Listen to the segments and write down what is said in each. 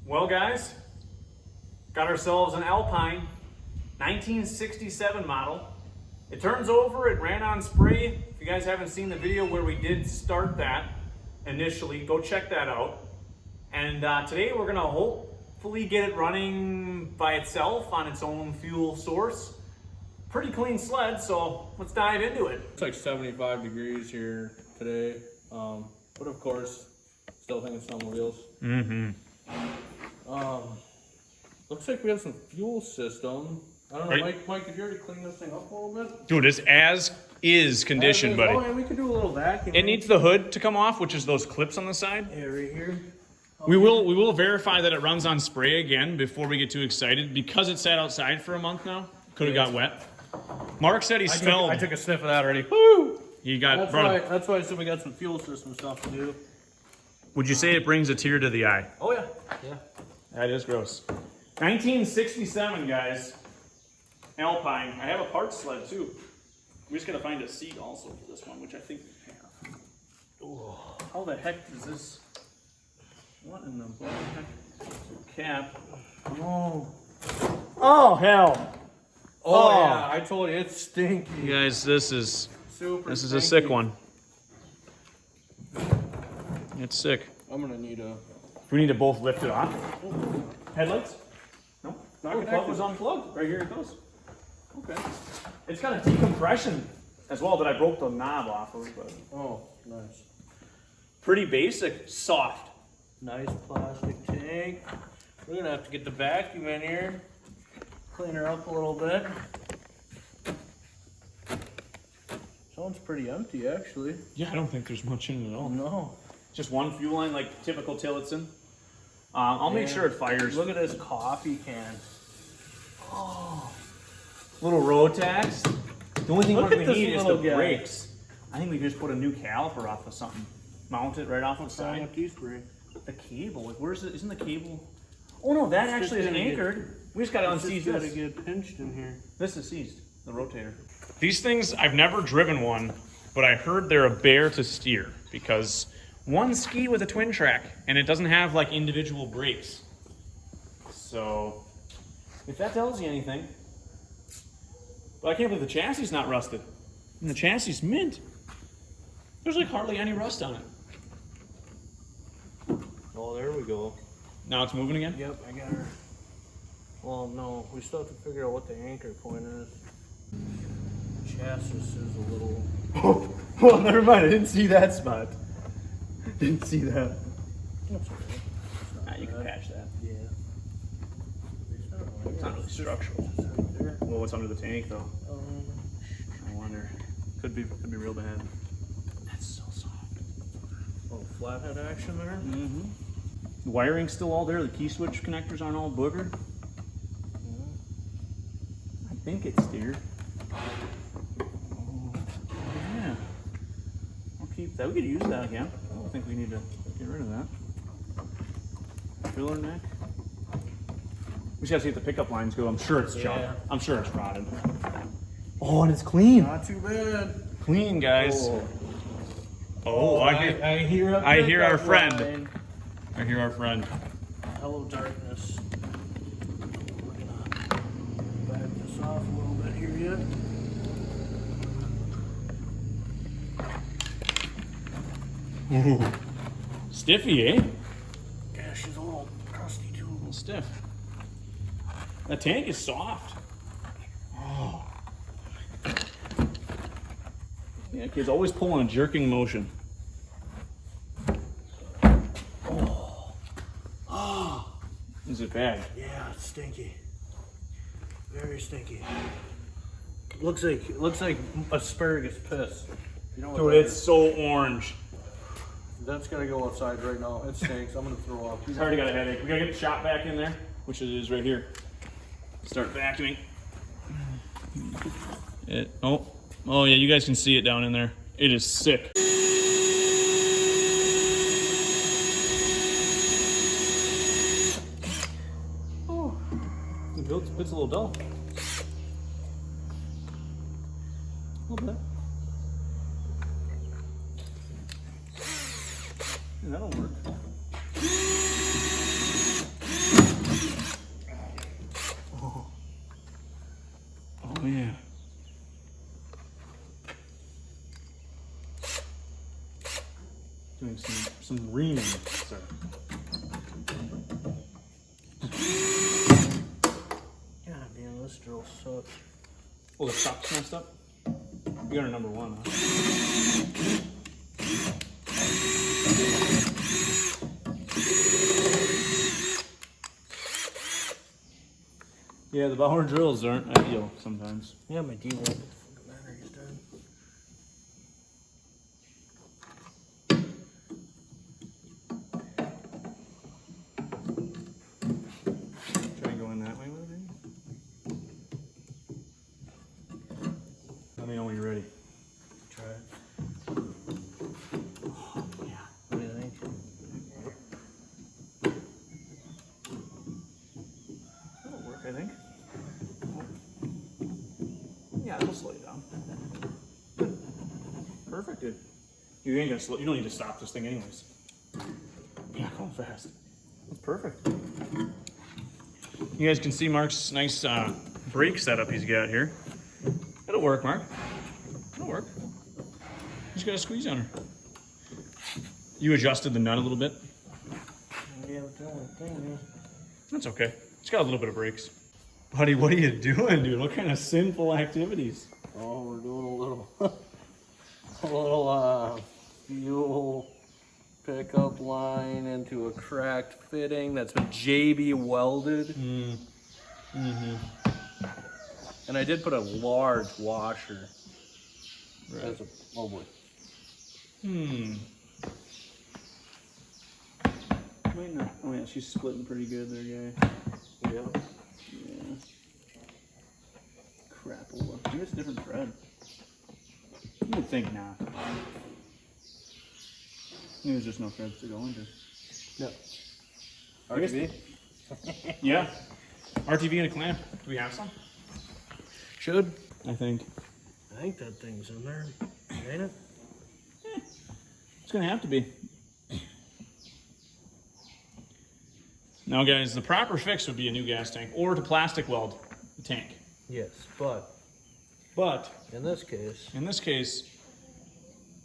Well guys, got ourselves an Alpine 1967 model. It turns over, it ran on spray. If you guys haven't seen the video where we did start that initially, go check that out. And today we're gonna hopefully get it running by itself on its own fuel source. Pretty clean sled, so let's dive into it. It's like 75 degrees here today, but of course, still thinking snowmobiles. Looks like we have some fuel system. I don't know, Mike, did you already clean this thing up a little bit? Dude, it's as is condition, buddy. Oh, and we could do a little vacuum. It needs the hood to come off, which is those clips on the side. Yeah, right here. We will verify that it runs on spray again before we get too excited, because it sat outside for a month now. Could have got wet. Mark said he smelled. I took a sniff of that already. Woo! He got. That's why I said we got some fuel system stuff to do. Would you say it brings a tear to the eye? Oh yeah. Yeah. That is gross. 1967, guys. Alpine. I have a parts sled too. We just gotta find a seat also for this one, which I think we have. Oh, how the heck is this? What in the heck? Cap. Oh. Oh hell. Oh yeah, I told you it's stinky. You guys, this is Super a stinky. sick one. It's sick. I'm gonna need a. We need to both lift it off. Headlights? No. Not Oh, the plug connected. was unplugged. Right here it goes. Okay. It's got a decompression as well that I broke the knob off of, but Oh, nice. pretty basic, soft. Nice plastic tank. We're gonna have to get the vacuum in here, clean her up a little bit. Sounds pretty empty, actually. Yeah, I don't think there's much in it at all. No. Just one fuel line, like typical Tillotson. I'll make sure it fires. Look at this coffee can. Oh, little Rotax. The only thing Look we at this need is the little guy. brakes. I think we just put a new caliper off of something. Mount it right off the What's wrong side. with these brakes? The cable, like where's it? Isn't the cable? Oh no, that It's actually just isn't gonna anchored. We just got to unseize Gotta this. get pinched in here. This is seized, the rotator. These things, I've never driven one, but I heard they're a bear to steer because one ski with a twin track and it doesn't have like individual brakes. So, if that tells you anything. But I can't believe the chassis is not rusted. And the chassis is mint. There's like hardly any rust on it. Oh, there we go. Now it's moving again? Yep, I got her. Well, no, we still have to figure out what the anchor point is. Chassis is a little. Oh, well, never mind. I didn't see that spot. Didn't see that. That's okay. Nah, you can patch that. Yeah. It's not really structural. There. Well, what's under the tank though? I wonder. Could be real bad. That's so soft. Oh, flathead action there. Mm-hmm. The wiring's still all there. The key switch connectors aren't all boogered. I think it's steered. Oh, yeah. I'll keep that. We could use that again. I don't think we need to get rid of that. Filler neck. We just gotta see if the pickup lines go. I'm sure it's junk. Yeah. I'm sure it's rotted. Oh, and it's clean. Not too bad. Clean, guys. Oh, I hear our pickup friend. line. I hear our friend. Hello, darkness. We're gonna back this off a little bit here yet. Ooh. Stiffy, eh? Yeah, she's a little crusty too. A little stiff. That tank is soft. Oh. Yeah, kid's always pulling a jerking motion. Oh. Is it bad? Yeah, it's stinky. Very stinky. Looks like asparagus piss. You know what Dude, that it's is? so orange. That's gonna go outside right now. It stinks. I'm gonna throw up. He's already got a headache. We gotta get the shop back in there, which it is right here. Start vacuuming. Oh yeah, you guys can see it down in there. It is sick. Oh, it's a little dull. A little bit. Yeah, that'll work. some reaming, sir. God damn, this drill sucks. Oh, the shock's messed up? You got a number 1, huh? Yeah, the VEVOR drills aren't ideal sometimes. Yeah, my D1 battery's dead. Try and go in that way with it, maybe? Let me know when you're ready. Try it. Oh, yeah. What do you think? That'll work, I think. Yeah, it'll slow you down. Perfect, dude. You ain't gonna slow. You don't need to stop this thing, anyways. Yeah, going fast. That's perfect. You guys can see Mark's nice brake setup he's got here. It'll work, Mark. It'll work. You just gotta squeeze on her. You adjusted the nut a little bit. Yeah, but the only thing is... That's okay. It's got a little bit of brakes. Buddy, what are you doing, dude? What kind of sinful activities? Oh, we're doing a little... a little, fuel pickup line into a cracked fitting that's been JB welded. And I did put a large washer. Right. That's a, oh boy. Might not. Oh yeah, she's splitting pretty good there, guy. Yeah. Yeah. Crapola. Maybe it's a different thread. You would think not. Maybe there's just no threads to go into. No. I guess- RTV? Yeah. RTV and a clamp. Do we have some? Should. I think. I think that thing's in there. Ain't it? It's gonna have to be. Now guys, the proper fix would be a new gas tank or to plastic weld the tank. Yes, but But in this case,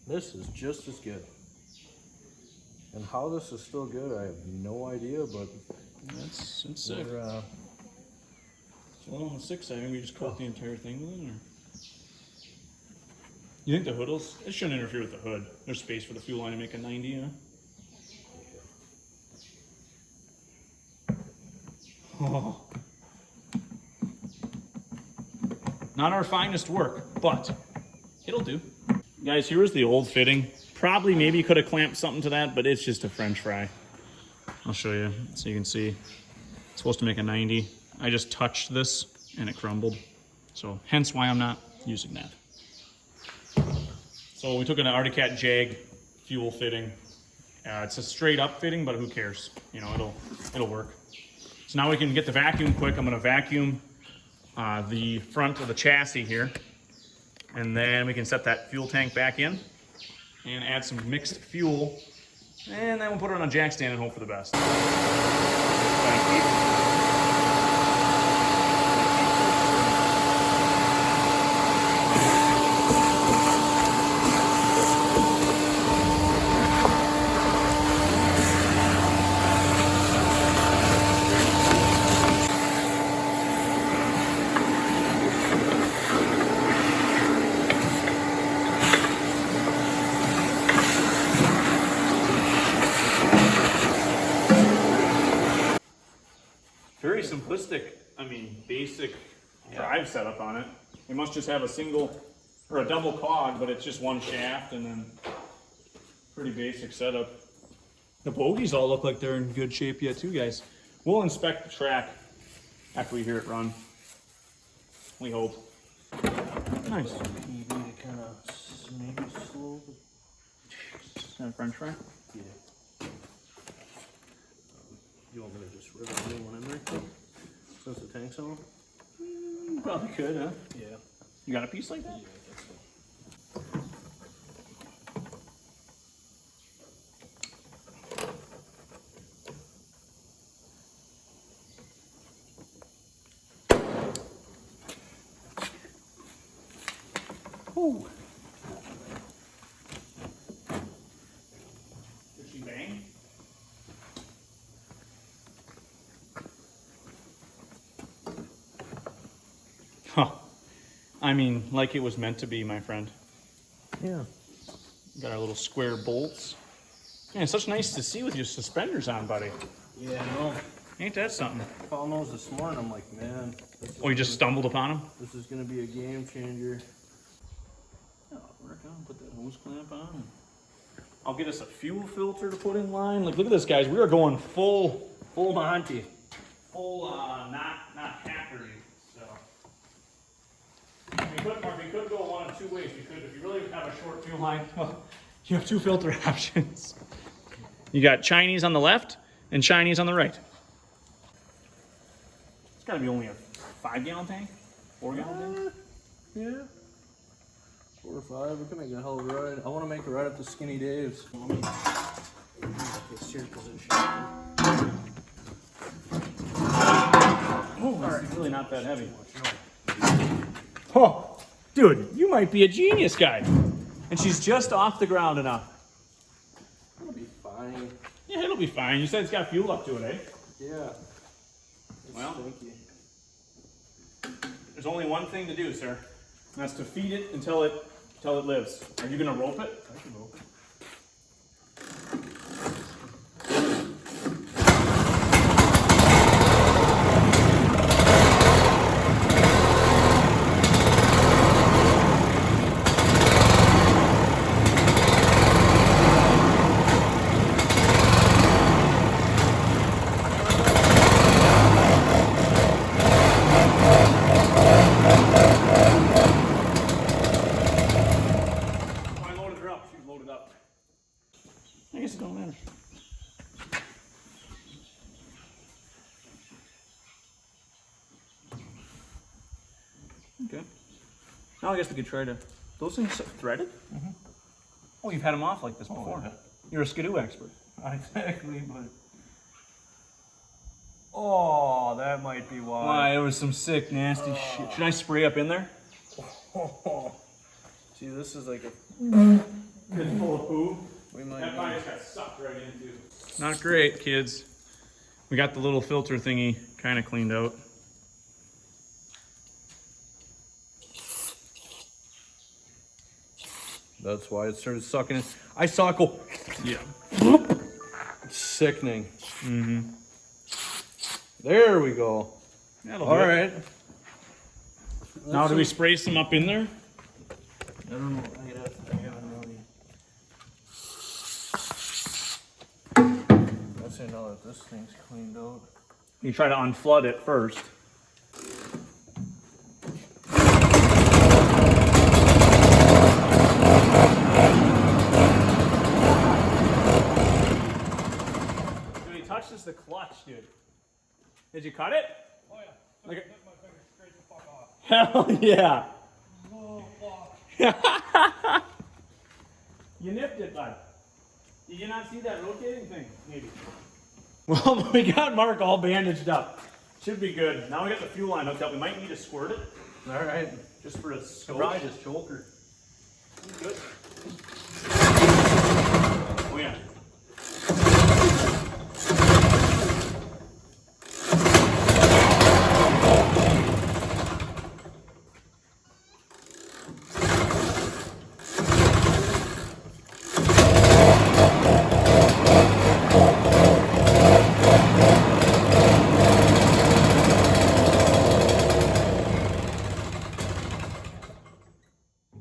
this is just as good. And how this is still good, I have no idea, but it's sick. we're, It's a little on the sick side. Maybe we just coat the entire thing with it, or you think the hood will? It shouldn't interfere with the hood. There's space for the fuel line to make a 90, you know? Oh. Not our finest work, but it'll do. Guys, here was the old fitting. Probably maybe you could have clamped something to that, but it's just a French fry. I'll show you so you can see. It's supposed to make a 90. I just touched this and it crumbled. So hence why I'm not using that. So we took an Articat Jag fuel fitting. It's a straight up fitting, but who cares? You know, it'll work. So now we can get the vacuum quick. I'm gonna vacuum the front of the chassis here. And then we can set that fuel tank back in and add some mixed fuel. And then we'll put it on a jack stand and hope for the best. Very simplistic, I mean, basic drive setup on it. It must just have a single or a double cog, but it's just one shaft and then pretty basic setup. The bogies all look like they're in good shape yet too, guys. We'll inspect the track after we hear it run. We hope. Nice. EV to kind of maybe slow. Is that a French fry? Yeah. You want me to just rip a new one in there? Since the tank's on? Probably could, huh? Yeah. You got a piece like that? Yeah, I guess so. Ooh. Did she bang? Huh. I mean, like it was meant to be, my friend. Yeah. Got our little square bolts. Man, it's such nice to see with your suspenders on, buddy. Yeah, I know. Ain't that something? I found those this morning. I'm like, man. Oh, you just stumbled upon them? This is gonna be a game changer. Yeah, I'll work on, put that hose clamp on. I'll get us a fuel filter to put in line. Like, look at this, guys. We are going full Monty. Full, not hackery, so. We could go one of two ways. We could, if you really have a short fuel line, well, you have two filter options. You got Chinese on the left and Chinese on the right. It's gotta be only a 5-gallon tank? 4-gallon tank? Yeah. 4 or 5. We can make a hell of a ride. I want to make a ride up to Skinny Dave's. Oh, that's really not that heavy. Oh, dude, you might be a genius guy. And she's just off the ground enough. It'll be fine. Yeah, it'll be fine. You said it's got fuel up to it, eh? Yeah. It's Well, stinky. there's only one thing to do, sir. And that's to feed it until it lives. Are you gonna rope it? I can rope it. I loaded her up. She's loaded up. I guess it don't matter. Okay. Now I guess we could try to. Those things threaded? Mm-hmm. Oh, you've had them off like this before. yeah. You're a Ski-Doo expert. Exactly, but. Oh, that might be Why, why. it was some sick, nasty shit. Should I spray up in there? See, this is like a. It's full of poo. We might. That probably just got sucked right into. Not great, kids. We got the little filter thingy kind of cleaned out. That's why it started sucking in. I saw it go. Yeah. It's sickening. Mm-hmm. There we go. That'll All do it. right. Now, do we spray some up in there? I don't know. I haven't really. Let's say now that this thing's cleaned out. You try to unflood it first. Dude, he touches the clutch, dude. Did you cut it? Oh yeah. Like Took my finger straight the fuck off. Hell yeah. Oh fuck. You nipped it, bud. Did you not see that rotating thing? Maybe. Well, we got Mark all bandaged up. Should be good. Now we got the fuel line hooked up. We might need to squirt it All right. just for a scope. Probably just choke her. Good. Oh yeah.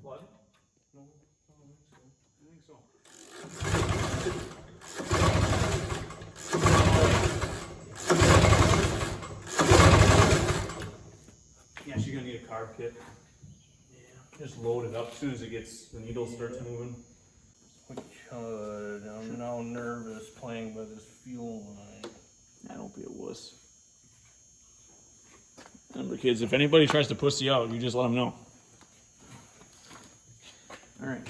Blood? No, I think so. Yeah, she's gonna need a carb kit. Yeah. Just load it up as soon as the needle starts moving. I'm now nervous playing by this fuel line. Nah, don't be a wuss. Remember, kids, if anybody tries to pussy out, you just let them know. All right,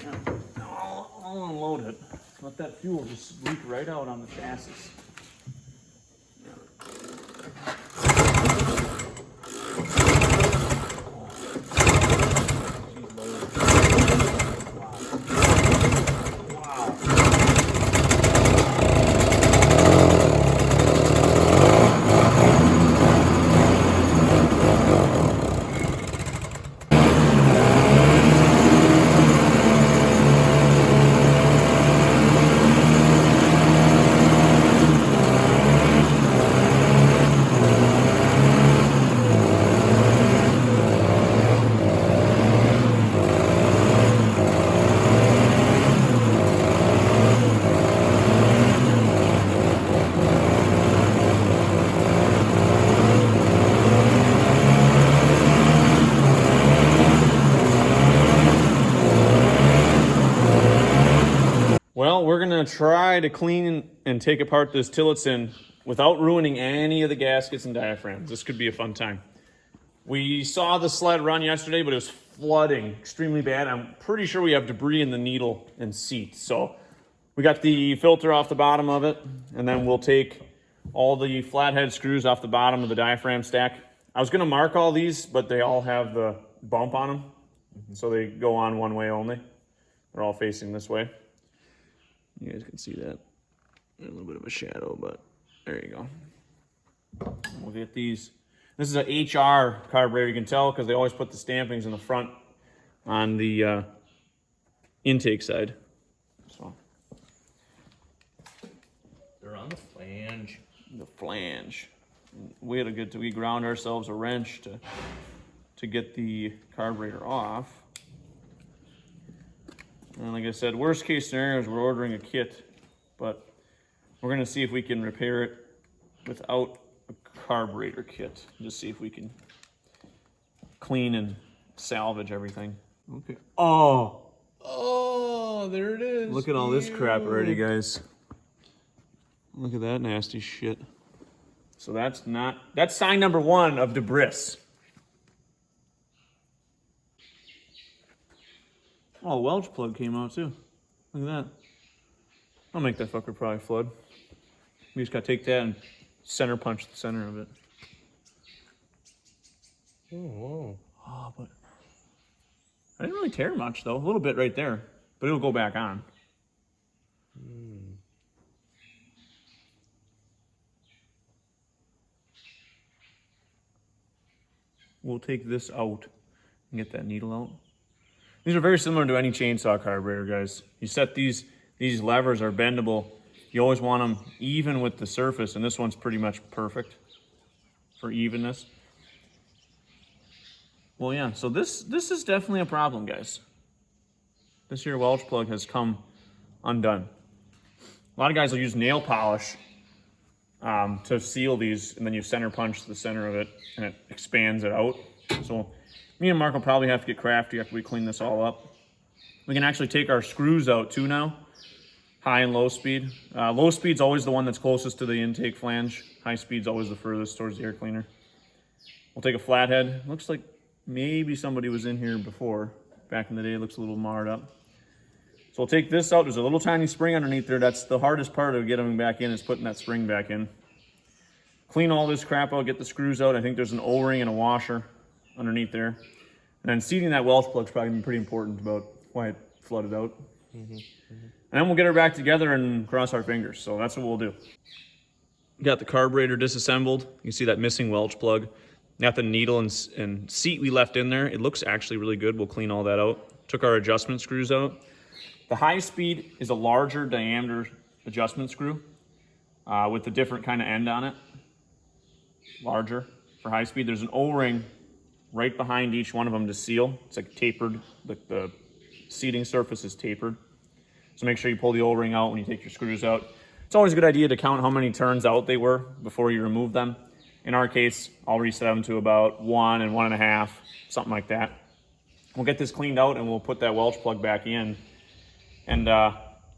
now I'll unload it. Let that fuel just leak right out on the chassis. She's loaded. Wow. Well, we're gonna try to clean and take apart this Tillotson without ruining any of the gaskets and diaphragms. This could be a fun time. We saw the sled run yesterday, but it was flooding extremely bad. I'm pretty sure we have debris in the needle and seat. So we got the filter off the bottom of it, and then we'll take all the flathead screws off the bottom of the diaphragm stack. I was gonna mark all these, but they all have the bump on them. So they go on one way only. They're all facing this way. You guys can see that. A little bit of a shadow, but there you go. We'll get these. This is an HR carburetor. You can tell because they always put the stampings in the front on the intake side. So They're on the flange. The flange. We ground ourselves a wrench to get the carburetor off. And like I said, worst case scenario is we're ordering a kit, but we're gonna see if we can repair it without a carburetor kit. Just see if we can clean and salvage everything. Okay. Oh, there it is. Look at all this crap already, guys. Look at that nasty shit. So that's sign number 1 of debris. Oh, Welch plug came out too. Look at that. I'll make that fucker probably flood. We just gotta take that and center punch the center of it. Oh, whoa. Oh, but I didn't really tear much though. A little bit right there, but it'll go back on. We'll take this out and get that needle out. These are very similar to any chainsaw carburetor, guys. You set these levers are bendable. You always want them even with the surface, and this one's pretty much perfect for evenness. Well, yeah, so this is definitely a problem, guys. This here Welch plug has come undone. A lot of guys will use nail polish to seal these, and then you center punch the center of it, and it expands it out. So me and Mark will probably have to get crafty after we clean this all up. We can actually take our screws out too now, high and low speed. Low speed's always the one that's closest to the intake flange. High speed's always the furthest towards the air cleaner. We'll take a flathead. Looks like maybe somebody was in here before. Back in the day, it looks a little marred up. So we'll take this out. There's a little tiny spring underneath there. That's the hardest part of getting them back in, is putting that spring back in. Clean all this crap out, get the screws out. I think there's an O-ring and a washer underneath there. And then seating that Welch plug's probably gonna be pretty important about why it flooded out. And then we'll get her back together and cross our fingers. So that's what we'll do. Got the carburetor disassembled. You can see that missing Welch plug. Got the needle and seat we left in there. It looks actually really good. We'll clean all that out. Took our adjustment screws out. The high speed is a larger diameter adjustment screw with a different kind of end on it. Larger for high speed. There's an O-ring right behind each one of them to seal. It's like tapered, like the seating surface is tapered. So make sure you pull the O-ring out when you take your screws out. It's always a good idea to count how many turns out they were before you remove them. In our case, I'll reset them to about 1 and 1.5, something like that. We'll get this cleaned out and we'll put that Welch plug back in and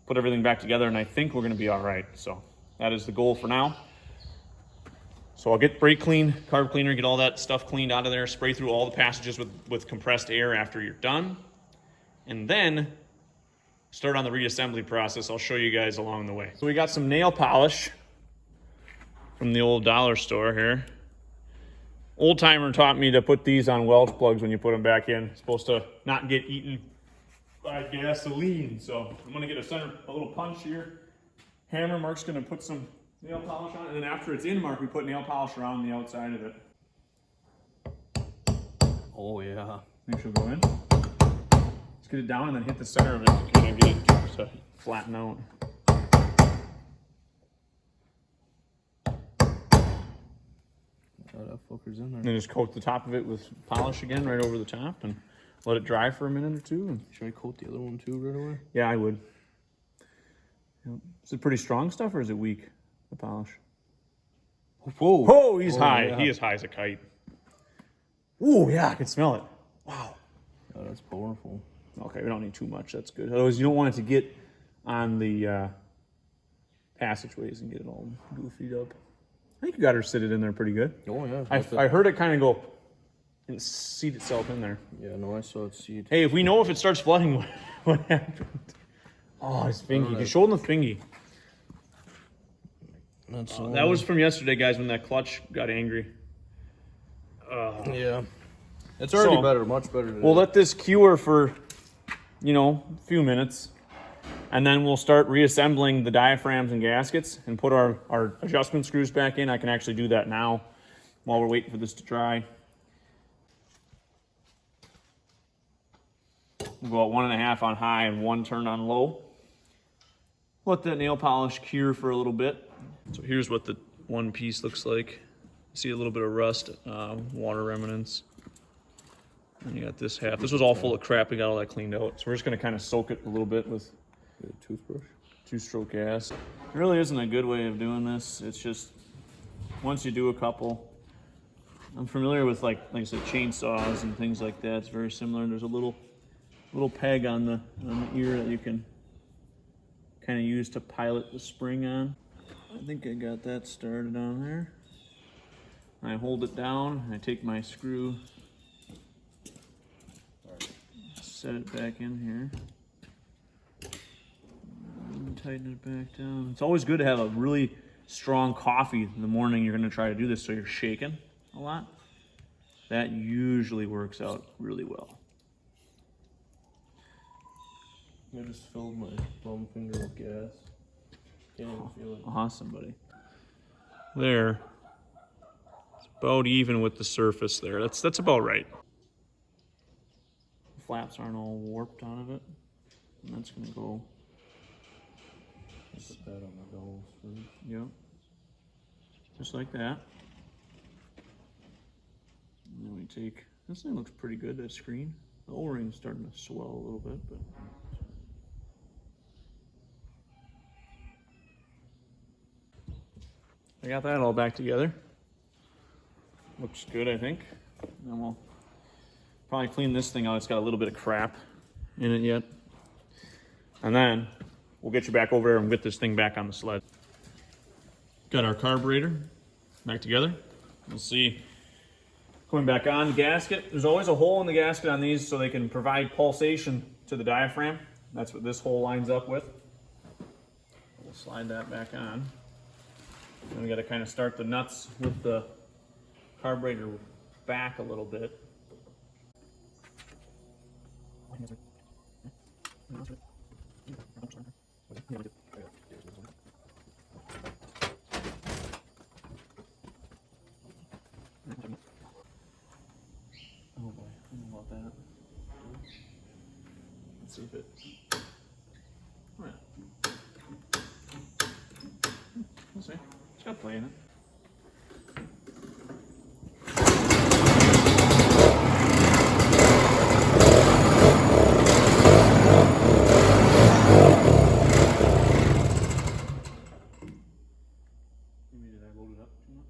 put everything back together, and I think we're gonna be all right. So that is the goal for now. So I'll get brake clean, carb cleaner, get all that stuff cleaned out of there, spray through all the passages with compressed air after you're done, and then start on the reassembly process. I'll show you guys along the way. So we got some nail polish from the old dollar store here. Old timer taught me to put these on Welch plugs when you put them back in. It's supposed to not get eaten by gasoline. So I'm gonna get a little punch here. Hammer, Mark's gonna put some nail polish on it, and then after it's in, Mark, we put nail polish around the outside of it. Oh yeah. Think she'll go in? Let's get it down and then hit the center of it to kind of get it to flatten out. Oh, that fucker's in there. And then just coat the top of it with polish again right over the top and let it dry for a minute or two. And Should I coat the other one too right away? yeah, I would. Yep. Is it pretty strong stuff or is it weak, the polish? Whoa. Whoa, he's high. Yeah. He is high as a kite. Ooh, yeah, I can smell it. Wow. Oh, that's powerful. Okay, we don't need too much. That's good. Otherwise, you don't want it to get on the passageways and get it all goofied up. I think you got her seated in there pretty good. Oh yeah. I heard it kind of go and seat itself in there. Yeah, no, I saw it seat. Hey, if we know if it starts flooding, what happened? Oh, it's fingy. He's showing the fingy. That was from yesterday, guys, when that clutch got angry. Yeah. It's already better, much better today. We'll let this cure for, you know, a few minutes. And then we'll start reassembling the diaphragms and gaskets and put our adjustment screws back in. I can actually do that now while we're waiting for this to dry. We'll go at 1.5 on high and 1 turn on low. Let that nail polish cure for a little bit. So here's what the one piece looks like. See a little bit of rust, water remnants. And you got this half. This was all full of crap. We got all that cleaned out. So we're just gonna kind of soak it a little bit with a toothbrush. 2-stroke gas. It really isn't a good way of doing this. It's just, once you do a couple, I'm familiar with like I said, chainsaws and things like that. It's very similar. There's a little peg on the ear that you can kind of use to pilot the spring on. I think I got that started on there. I hold it down, I take my screw, set it back in here, and tighten it back down. It's always good to have a really strong coffee in the morning you're going to try to do this, so you're shaking a lot. That usually works out really well. I just filled my thumb finger with gas. Can't even feel it. Awesome, buddy. There. It's about even with the surface there. That's about right. The flaps aren't all warped out of it. And that's gonna go. Put that on the dowels first. Yep. Just like that. And then we take, this thing looks pretty good, that screen. The O-ring's starting to swell a little bit, but. I got that all back together. Looks good, I think. And then we'll probably clean this thing out. It's got a little bit of crap in it yet. And then we'll get you back over there and get this thing back on the sled. Got our carburetor back together. We'll see. Coming back on the gasket. There's always a hole in the gasket on these so they can provide pulsation to the diaphragm. That's what this hole lines up with. We'll slide that back on. Then we got to kind of start the nuts with the carburetor back a little bit. Oh boy, I don't know about that. Let's see if it. Oh yeah. We'll see. It's got play in it. Maybe did I load it up too much?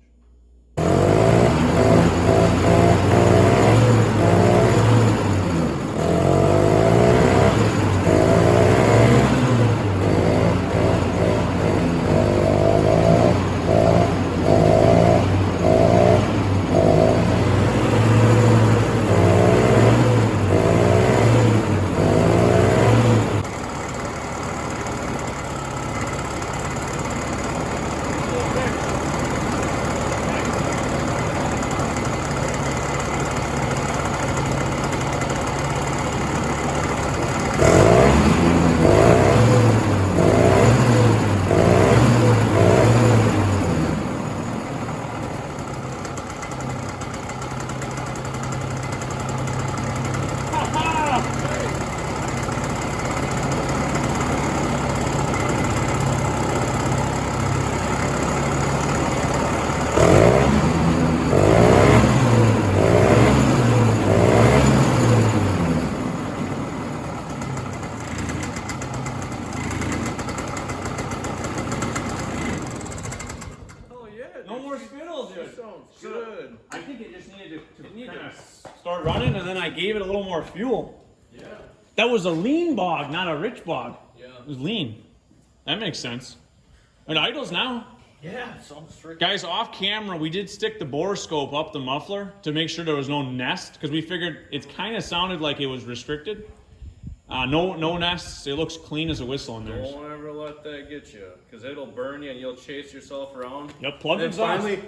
Good. I think it just needed to kind of start running, and then I gave it a little more fuel. Yeah. That was a lean bog, not a rich bog. Yeah. It was lean. That makes sense. It idles now. Yeah, it's almost strict. Guys, off camera, we did stick the Borescope up the muffler to make sure there was no nest, because we figured it kind of sounded like it was restricted. No nests. It looks clean as a whistle in there. Don't ever let that get you, because it'll burn you and you'll chase yourself around. Yep, plug And exhaust. finally,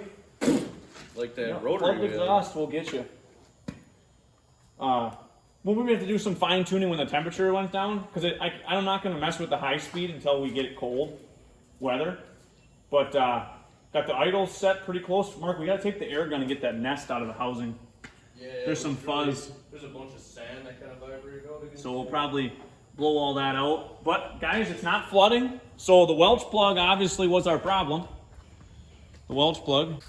like that rotary Plug wheel. exhaust will get you. We'll maybe have to do some fine tuning when the temperature went down, because I'm not going to mess with the high speed until we get it cold weather. But got the idle set pretty close. Mark, we got to take the air gun and get that nest out of the housing. Yeah, There's some fuzz. Really, there's a bunch of sand that kind of vibrated out against So we'll it. probably blow all that out. But guys, it's not flooding. So the Welch plug obviously was our problem. The Welch plug.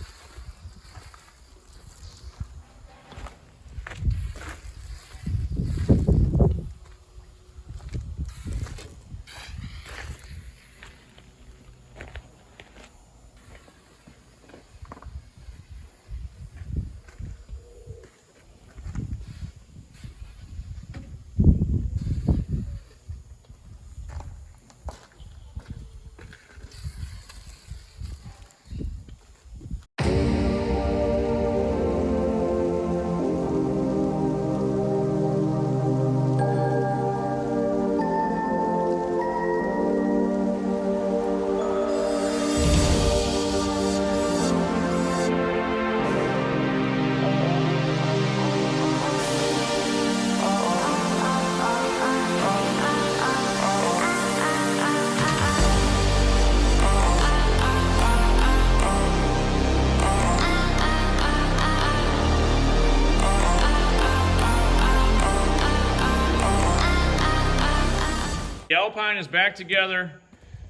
The Alpine is back together.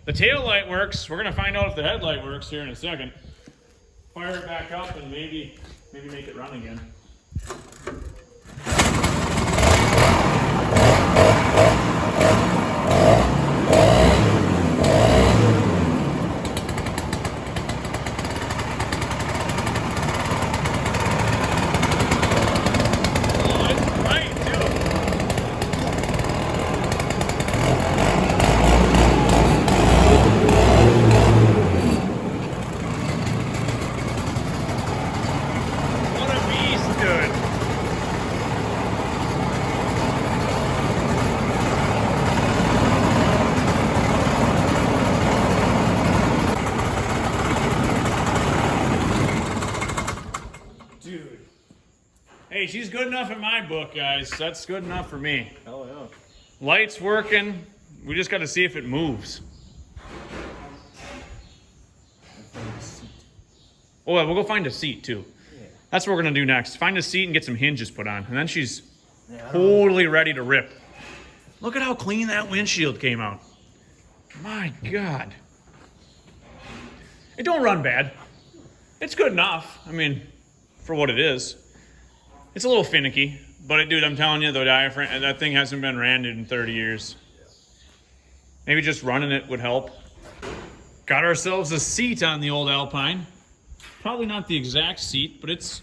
The tail light works. We're gonna find out if the headlight works here in a second. Fire it back up and maybe make it run again. Oh, it's bright too. What a beast, dude. Dude. Hey, she's good enough in my book, guys. That's good enough for me. Hell yeah. Light's working. We just got to see if it moves. Oh, yeah, we'll go find a seat too. That's what we're gonna do next. Find a seat and get some hinges put on, and then she's totally ready to rip. Look at how clean that windshield came out. My God. It don't run bad. It's good enough. I mean, for what it is. It's a little finicky, but dude, I'm telling you, the diaphragm, that thing hasn't been randed in 30 years. Maybe just running it would help. Got ourselves a seat on the old Alpine. Probably not the exact seat, but it's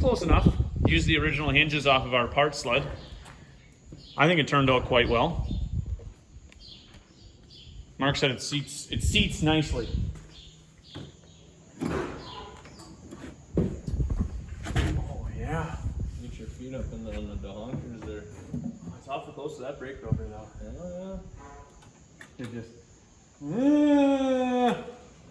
close enough. Used the original hinges off of our part sled. I think it turned out quite well. Mark said it seats nicely. Oh yeah. Get your feet up in the honkers there. It's awful close to that brake rubber now. Hell It just. yeah.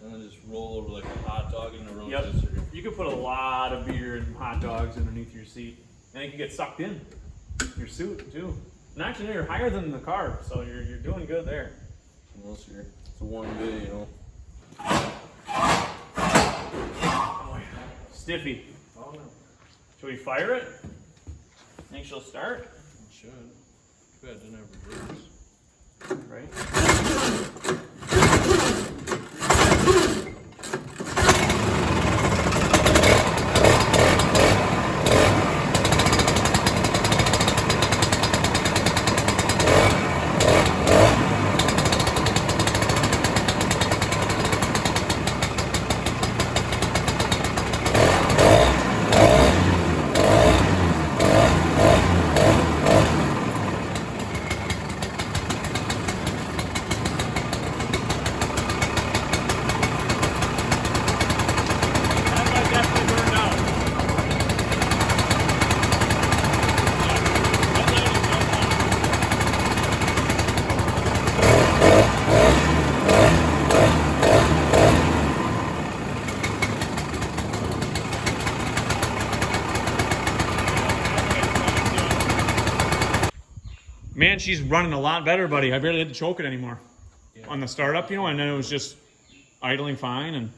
And then just roll over like a hot dog in a Yep. rotisserie. You could put a lot of beer and hot dogs underneath your seat, and it can get sucked in your suit too. And actually, you're higher than the car, so you're doing good there. Unless it's a warm day, you know. Oh yeah, stiffy. Oh no. Should we fire it? Think she'll start? It should. Too bad it didn't have reverse. Right. Man, she's running a lot better, buddy. I barely had to choke it anymore. Yeah. On the startup, you know, and then it was just idling fine and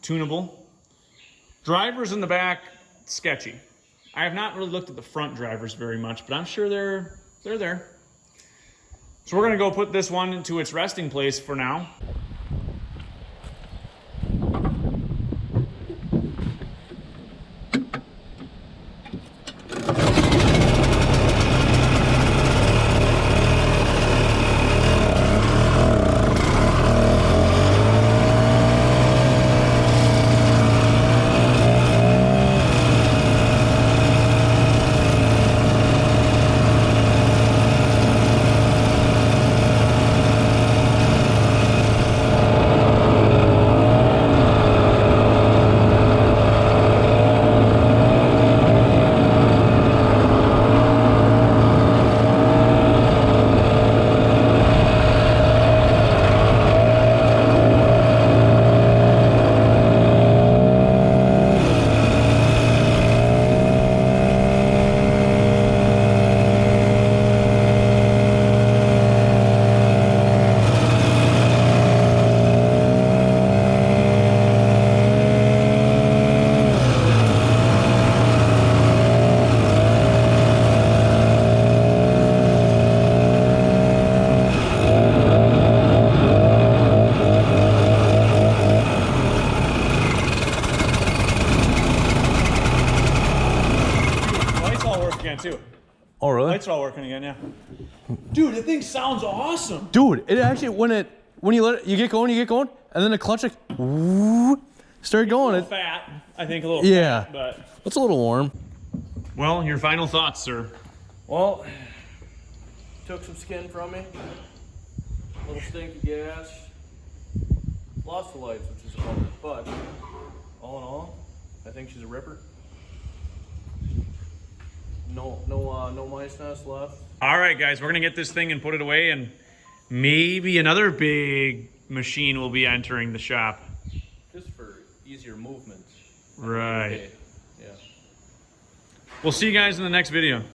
tunable. Drivers in the back, sketchy. I have not really looked at the front drivers very much, but I'm sure they're there. So we're gonna go put this one into its resting place for now. Too. Oh, really? Lights are all working again, yeah. Dude, the thing sounds awesome. Dude, it actually, when you let it, you get going, and then the clutch like, woo, start going. A little fat, I think a little Yeah, fat, but. it's a little warm. Well, your final thoughts, sir. Well, took some skin from me. A little stinky gas. Lost the lights, which is a bummer, but all in all, I think she's a ripper. No mice nest left. All right, guys, we're gonna get this thing and put it away, and maybe another big machine will be entering the shop. Just for easier movements. Right. Yeah. We'll see you guys in the next video.